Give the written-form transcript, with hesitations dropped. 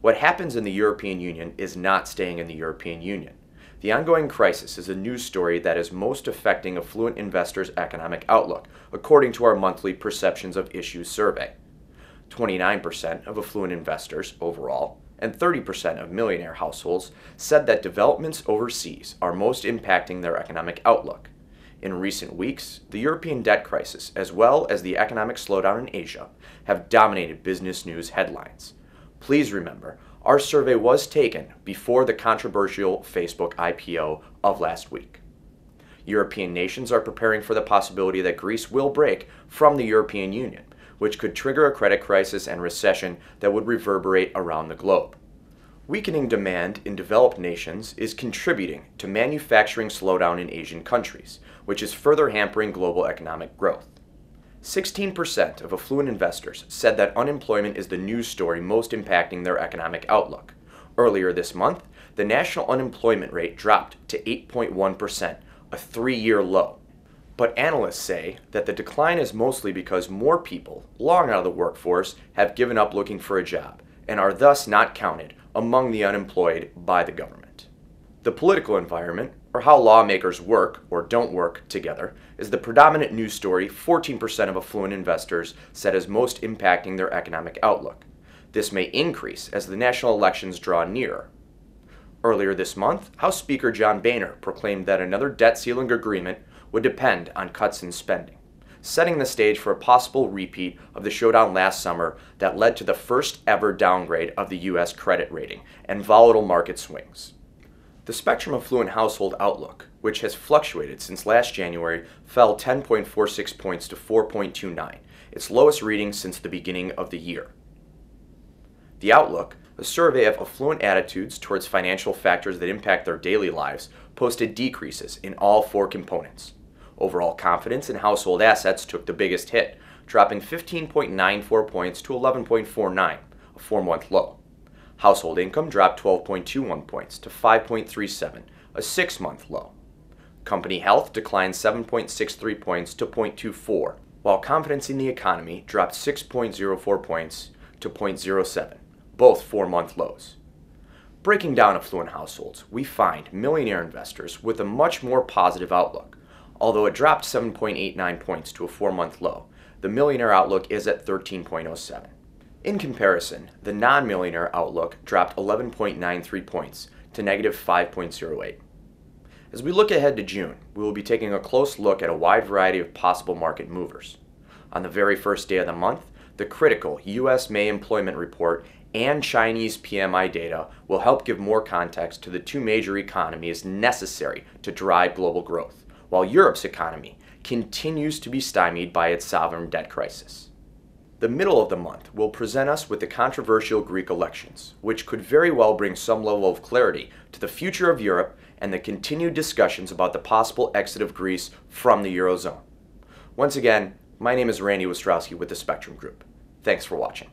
What happens in the European Union is not staying in the European Union. The ongoing crisis is a news story that is most affecting affluent investors' economic outlook, according to our monthly Perceptions of Issues survey. 29% of affluent investors overall and 30% of millionaire households said that developments overseas are most impacting their economic outlook. In recent weeks, the European debt crisis, as well as the economic slowdown in Asia, have dominated business news headlines. Please remember, our survey was taken before the controversial Facebook IPO of last week. European nations are preparing for the possibility that Greece will break from the European Union, which could trigger a credit crisis and recession that would reverberate around the globe. Weakening demand in developed nations is contributing to manufacturing slowdown in Asian countries, which is further hampering global economic growth. 16% of affluent investors said that unemployment is the news story most impacting their economic outlook. Earlier this month, the national unemployment rate dropped to 8.1%, a 3-year low. But analysts say that the decline is mostly because more people, long out of the workforce, have given up looking for a job and are thus not counted among the unemployed by the government. The political environment, or how lawmakers work or don't work together, is the predominant news story 14% of affluent investors said is most impacting their economic outlook. This may increase as the national elections draw nearer. Earlier this month, House Speaker John Boehner proclaimed that another debt ceiling agreement would depend on cuts in spending, setting the stage for a possible repeat of the showdown last summer that led to the first ever downgrade of the U.S. credit rating and volatile market swings. The Spectrem Affluent Household Outlook, which has fluctuated since last January, fell 10.46 points to 4.29, its lowest reading since the beginning of the year. The Outlook, a survey of affluent attitudes towards financial factors that impact their daily lives, posted decreases in all 4 components. Overall confidence in household assets took the biggest hit, dropping 15.94 points to 11.49, a 4-month low. Household income dropped 12.21 points to 5.37, a 6-month low. Company health declined 7.63 points to 0.24, while confidence in the economy dropped 6.04 points to 0.07, both 4-month lows. Breaking down affluent households, we find millionaire investors with a much more positive outlook. Although it dropped 7.89 points to a 4-month low, the millionaire outlook is at 13.07. In comparison, the non-millionaire outlook dropped 11.93 points to negative 5.08. As we look ahead to June, we will be taking a close look at a wide variety of possible market movers. On the very first day of the month, the critical U.S. May employment report and Chinese PMI data will help give more context to the 2 major economies necessary to drive global growth, while Europe's economy continues to be stymied by its sovereign debt crisis. The middle of the month will present us with the controversial Greek elections, which could very well bring some level of clarity to the future of Europe and the continued discussions about the possible exit of Greece from the Eurozone. Once again, my name is Randy Wostratzky with the Spectrum Group. Thanks for watching.